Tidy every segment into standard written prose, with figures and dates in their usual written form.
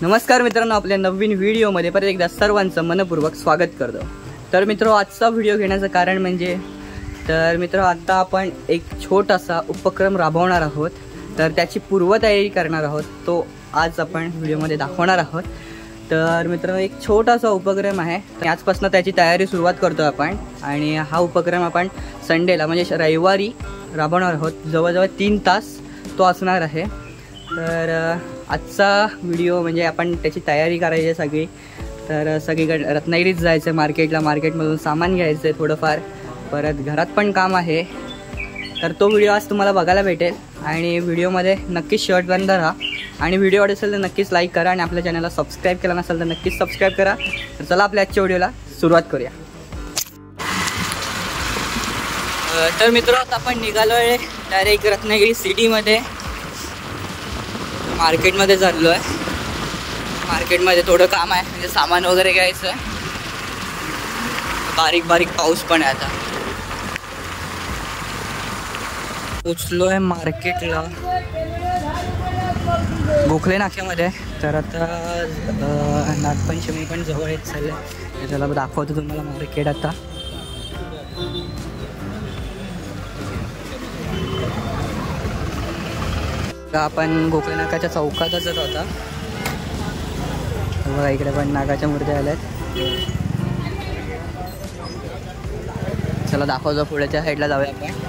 नमस्कार मित्रांनो, आपल्या नवीन व्हिडिओमध्ये परत एकदा सर्वांचं मनपूर्वक स्वागत करतो। तर मित्रो, आजचा व्हिडिओ घेण्याचं कारण म्हणजे आता आपण एक छोटासा उपक्रम राबवणार आहोत। तर त्याची पूर्वतयारी करणार आहोत, तो आज आपण व्हिडिओमध्ये दाखवणार आहोत। तर मित्रांनो, एक छोटासा उपक्रम आहे, आजपासून त्याची तयारी सुरुवात करतो आपण। आणि हा उपक्रम आपण संडेला म्हणजे रविवारी राबवणार आहोत। जवळजवळ 3 तास तो असणार आहे। तर आजचा व्हिडिओ म्हणजे आपण त्याची तयारी करायची आहे सगळी। तर सगळीकडे रत्नागिरीत जायचं आहे मार्केटला, मार्केटमधून सामान घ्यायचं आहे थोडंफार, परत घरात पण काम आहे। तर तो व्हिडिओ आज तुम्हाला बघायला भेटेल आणि व्हिडिओमध्ये नक्कीच शेवटपर्यंत राहा। आणि व्हिडिओ आवडत असेल तर नक्कीच लाईक करा आणि आपल्या चॅनलला सबस्क्राईब केला नसेल तर नक्कीच सबस्क्राईब करा। तर चला आपल्या आजच्या व्हिडिओला सुरुवात करूया। तर मित्रांनो, आता आपण निघालो आहे डायरेक्ट रत्नागिरी सिटीमध्ये, मार्केटमध्ये चाललो आहे। मार्केटमध्ये थोडं काम आहे, म्हणजे सामान वगैरे घ्यायचं आहे। बारीक बारीक पाऊस पण आहे। आता पोचलो आहे मार्केटला, गोखले नाक्यामध्ये। तर आता नागपंचमी पण जवळ येत चालले, त्याला दाखवतो तुम्हाला मार्केट। आता आपण गोखले नाकाच्या चौकातच जात होता। बघा, इकडे पण नागाच्या मूर्त्या आल्यात। चला दाखवतो, पुढच्या साईडला जाऊया आपण।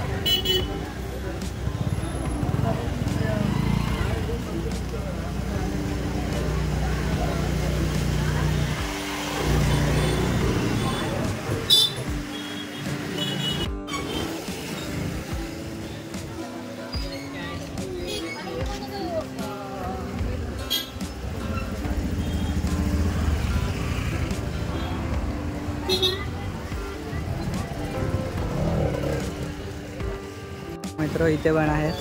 मित्र इथे पण आहेत।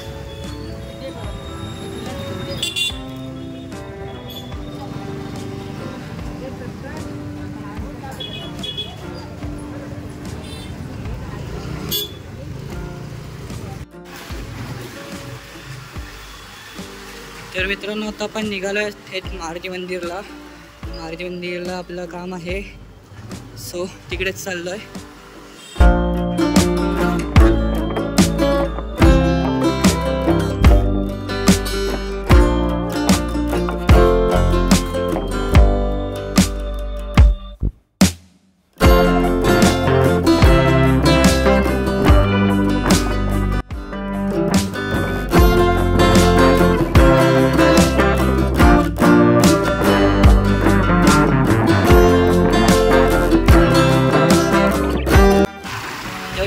तर मित्रांनो, आता आपण निघालोय थेट मारुती मंदिरला। मारुती मंदिरला आपलं काम आहे, सो तिकडेच चाललोय।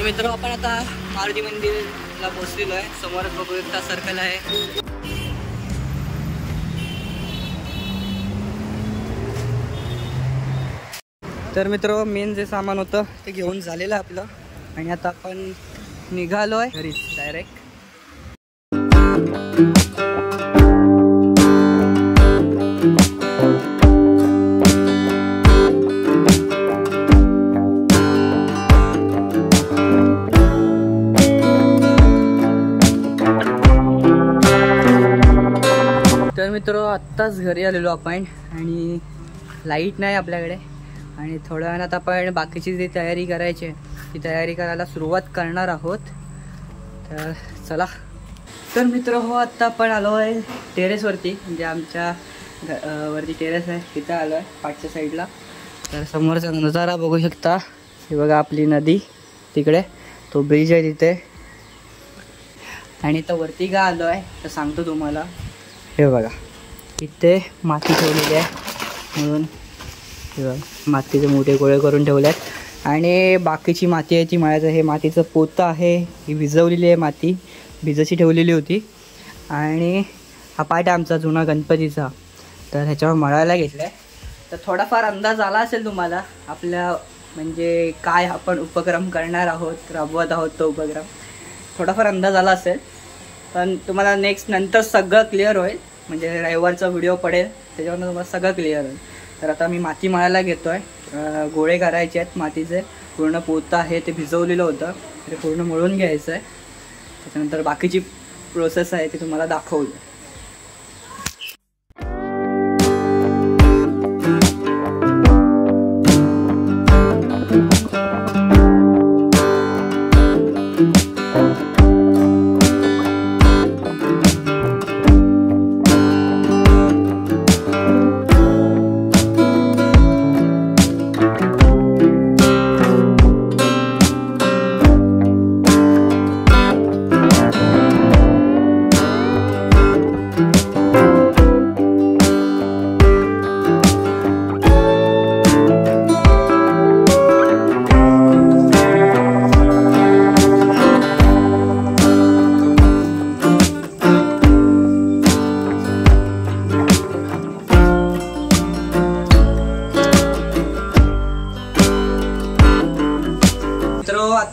मित्र, आपण आता मारुती मंदिरला पोहोचलेलो आहे। समोरच बघू एकटा सर्कल आहे। तर मित्र, मेन जे सामान होतं ते घेऊन झालेलं आहे आपलं, आणि आता आपण निघालो आहे घरीच डायरेक्ट। तर मित्र, आत्ताच घरी आलेलो आपण, आणि लाईट नाही आपल्याकडे, आणि थोड्या वेळात आपण बाकीची जी तयारी करायची आहे ती तयारी करायला सुरुवात करणार आहोत। तर चला। तर मित्र हो, आत्ता आपण आलो आहे टेरेसवरती, म्हणजे आमच्या वरती टेरेस आहे, तिथं आलो आहे पाठच्या साईडला। तर समोरचा नजारा बघू शकता, हे बघा आपली नदी तिकडे, तो ब्रिज आहे तिथे। आणि तर वरती का आलो आहे तर सांगतो तुम्हाला। हे बघा, इथे माती ठेवलेली आहे, म्हणून हे बघा मातीचे मोठे गोळे करून ठेवले आहेत। आणि बाकीची माती आहे ती मळ्याचं, हे मातीचं पोतं आहे, ही भिजवलेली आहे माती, भिजची ठेवलेली होती। आणि हा पाट आहे आमचा जुना गणपतीचा, तर ह्याच्यावर मळायला घेतलं आहे। तर थोडाफार अंदाज आला असेल तुम्हाला आपल्या, म्हणजे काय आपण उपक्रम करणार आहोत, राबवत आहोत तो उपक्रम थोडाफार अंदाज आला असेल। पण तुम्हाला नंतर सगळं क्लिअर होईल, म्हणजे रविवारचा व्हिडिओ पडेल त्याच्यावर तुम्हाला सगळं क्लिअर होईल। तर आता मी माती मळायला घेतो आहे, गोळे करायचे आहेत मातीचे, पूर्ण पोतं आहे ते भिजवलेलं होतं, ते पूर्ण मळून घ्यायचं आहे। त्याच्यानंतर बाकीची प्रोसेस आहे ती तुम्हाला दाखवली।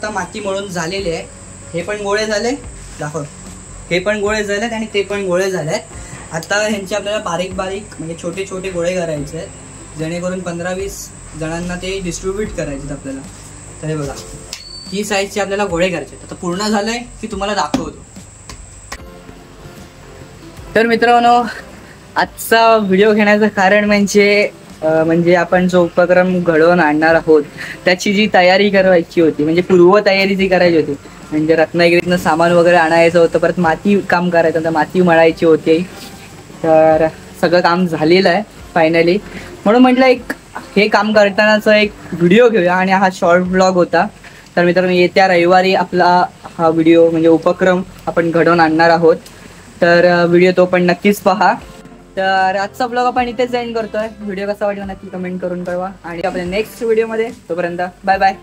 आता माती मळून झालेली आहे. हे पण गोळे झाले, दाखव. हे पण गोळे झालेत आणि ते पण गोळे झालेत. आता ह्यांचे आपल्याला बारीक बारीक म्हणजे छोटे छोटे गोळे करायचे आहेत, जेणेकरून 15-20 जणांना ते डिस्ट्रीब्यूट करायचे आहेत आपल्याला. तर हे बघा, ही साईजचे आपल्याला गोळे करायचे आहेत. आता पूर्ण झालंय की तुम्हाला दाखवतो. तर मित्रांनो, आजचा व्हिडिओ घेण्याचं कारण म्हणजे आपण जो उपक्रम घडवून आणणार आहोत त्याची जी तयारी करायची होती, म्हणजे पूर्व तयारी जी करायची होती, म्हणजे रत्नागिरीतनं सामान वगैरे आणायचं होतं, परत माती काम करायचं होतं, माती मळायची होती. तर सगळं काम झालेलं आहे फायनली. म्हणून म्हटलं हे काम करतानाचा एक व्हिडिओ घेऊया आणि हा शॉर्ट ब्लॉग होता. तर मित्रांनो, येत्या रविवारी आपला हा व्हिडिओ म्हणजे उपक्रम आपण घडवून आणणार आहोत. तर व्हिडिओ तो पण नक्कीच पहा. तर आजचा ब्लॉग आपण इथेच एंड करतोय. व्हिडिओ कसा वाटला नक्की कमेंट करून कळवा आणि आपल्या नेक्स्ट व्हिडिओमध्ये. तोपर्यंत बाय बाय.